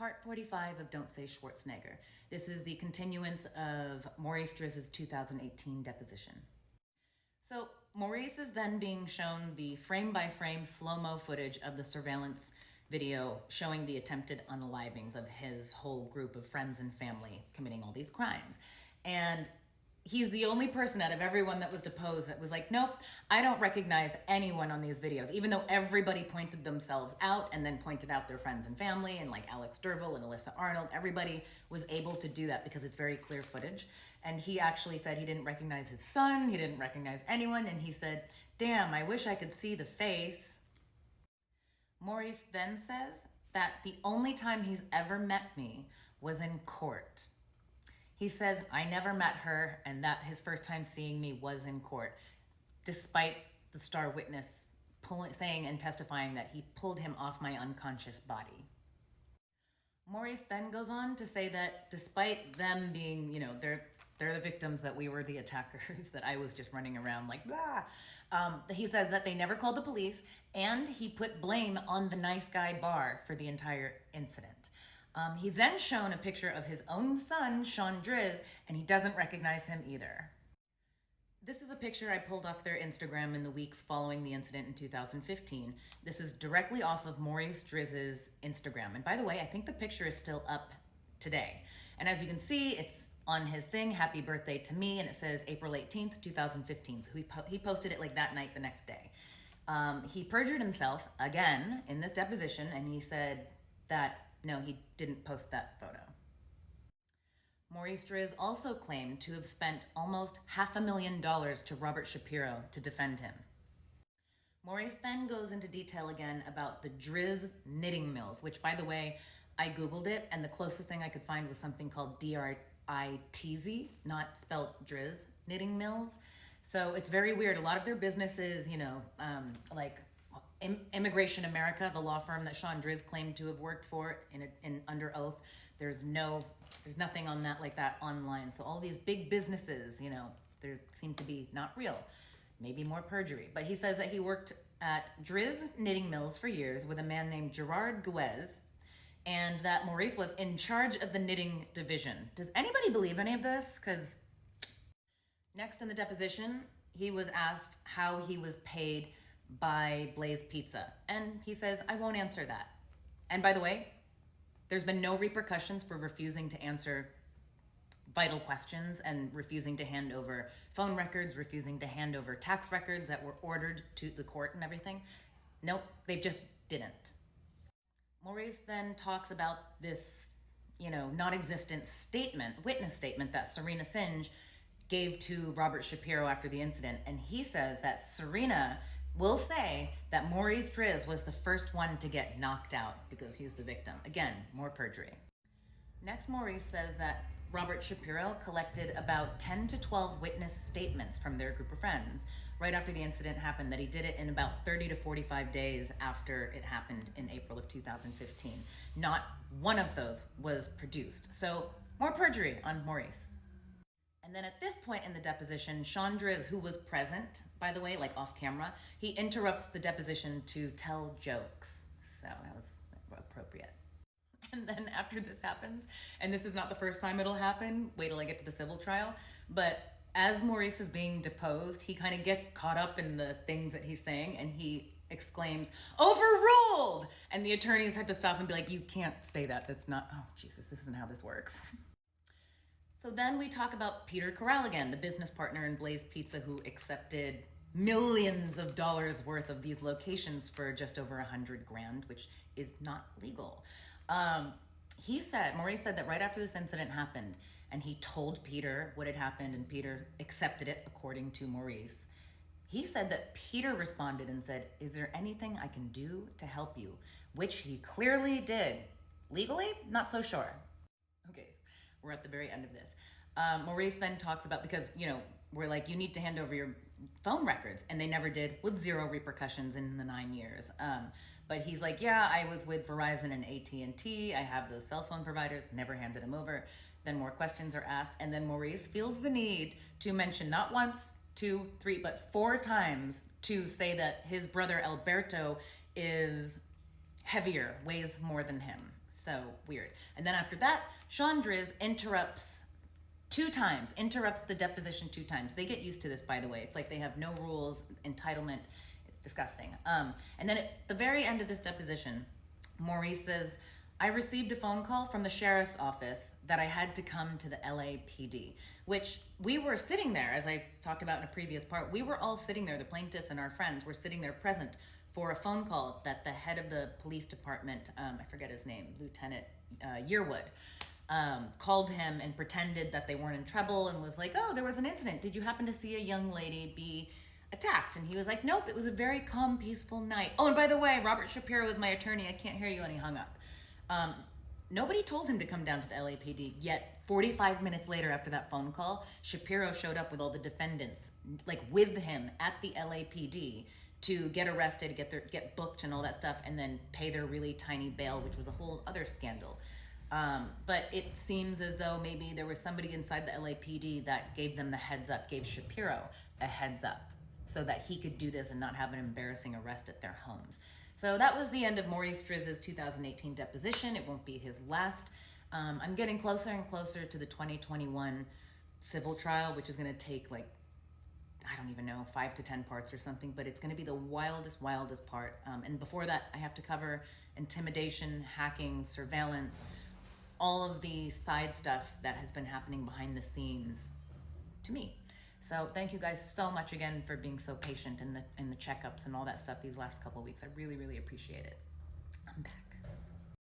Part 45 of Don't Say Schwarzenegger. This is the continuance of Maurice Driz's 2018 deposition. So Maurice is then being shown the frame-by-frame slow-mo footage of the surveillance video showing the attempted unalivings of his whole group of friends and family committing all these crimes. And he's the only person out of everyone that was deposed that was like, nope, I don't recognize anyone on these videos, even though everybody pointed themselves out and then pointed out their friends and family, and like Alex Derville and Alyssa Arnold, everybody was able to do that because it's very clear footage. And he actually said he didn't recognize his son, he didn't recognize anyone, and he said, damn, I wish I could see the face. Maurice then says that the only time he's ever met me was in court. He says, I never met her, and that his first time seeing me was in court, despite the star witness saying and testifying that he pulled him off my unconscious body. Maurice then goes on to say that despite them being, they're the victims, that we were the attackers, that I was just running around like, blah. He says that they never called the police, and he put blame on the nice guy bar for the entire incident. He's then shown a picture of his own son, Sean Driz, and he doesn't recognize him either. This is a picture I pulled off their Instagram in the weeks following the incident in 2015. This is directly off of Maurice Driz's Instagram. And by the way, I think the picture is still up today. And as you can see, it's on his thing, happy birthday to me, and it says April 18th, 2015. He posted it like that night, the next day. He perjured himself again in this deposition, and he said that no, he didn't post that photo. Maurice Driz also claimed to have spent almost $500,000 to Robert Shapiro to defend him. Maurice then goes into detail again about the Driz knitting mills, which, by the way, I Googled it, and the closest thing I could find was something called D-R-I-T-Z, not spelled Driz, knitting mills. So it's very weird. A lot of their businesses, like Immigration America, the law firm that Sean Driz claimed to have worked for in under oath, there's nothing on that like that online. So all these big businesses, they seem to be not real, maybe more perjury. But he says that he worked at Driz knitting mills for years with a man named Gerard Guez, and that Maurice was in charge of the knitting division. Does anybody believe any of this? Because next in the deposition, he was asked how he was paid by Blaze Pizza. And he says, I won't answer that. And by the way, there's been no repercussions for refusing to answer vital questions and refusing to hand over phone records, refusing to hand over tax records that were ordered to the court and everything. Nope, they just didn't. Maurice then talks about this, non-existent witness statement that Serena Singe gave to Robert Shapiro after the incident. And he says that Serena will say that Maurice Driz was the first one to get knocked out because he was the victim. Again, more perjury. Next, Maurice says that Robert Shapiro collected about 10 to 12 witness statements from their group of friends right after the incident happened, that he did it in about 30 to 45 days after it happened in April of 2015. Not one of those was produced. So more perjury on Maurice. And then at this point in the deposition, Sean Driz, who was present, by the way, like off camera, he interrupts the deposition to tell jokes. So that was appropriate. And then after this happens, and this is not the first time it'll happen, wait till I get to the civil trial, but as Maurice is being deposed, he kind of gets caught up in the things that he's saying, and he exclaims, overruled! And the attorneys had to stop and be like, you can't say that. That's not, oh, Jesus, this isn't how this works. So then we talk about Peter Corral again, the business partner in Blaze Pizza who accepted millions of dollars worth of these locations for just over $100,000, which is not legal. Maurice said that right after this incident happened, and he told Peter what had happened, and Peter accepted it according to Maurice. He said that Peter responded and said, is there anything I can do to help you? Which he clearly did. Legally, not so sure. Okay, we're at the very end of this. Maurice then talks about, because, we're like, you need to hand over your phone records, and they never did, with zero repercussions in the 9 years. But he's like, yeah, I was with Verizon and AT&T. I have those cell phone providers, never handed them over. Then more questions are asked, and then Maurice feels the need to mention not once, 2, 3, but 4 times to say that his brother Alberto is heavier, weighs more than him. So weird. And then after that, Sean Driz interrupts the deposition 2 times. They get used to this, by the way. It's like they have no rules, entitlement. It's disgusting. And then at the very end of this deposition, Maurice says, I received a phone call from the sheriff's office that I had to come to the LAPD, which we were sitting there, as I talked about in a previous part, we were all sitting there, the plaintiffs and our friends were sitting there present for a phone call that the head of the police department, I forget his name, Lieutenant Yearwood, called him and pretended that they weren't in trouble and was like, oh, there was an incident. Did you happen to see a young lady be attacked? And he was like, nope, it was a very calm, peaceful night. Oh, and by the way, Robert Shapiro is my attorney. I can't hear you. And he hung up. Nobody told him to come down to the LAPD, yet 45 minutes later after that phone call, Shapiro showed up with all the defendants, like with him at the LAPD to get arrested, get booked and all that stuff, and then pay their really tiny bail, which was a whole other scandal. But it seems as though maybe there was somebody inside the LAPD that gave them the heads up, gave Shapiro a heads up so that he could do this and not have an embarrassing arrest at their homes. So that was the end of Maurice Driz's 2018 deposition. It won't be his last. I'm getting closer and closer to the 2021 civil trial, which is going to take like, I don't even know, 5 to 10 parts or something, but it's going to be the wildest part. And before that, I have to cover intimidation, hacking, surveillance, all of the side stuff that has been happening behind the scenes to me. So thank you guys so much again for being so patient in the checkups and all that stuff these last couple of weeks. I really, really appreciate it. I'm back.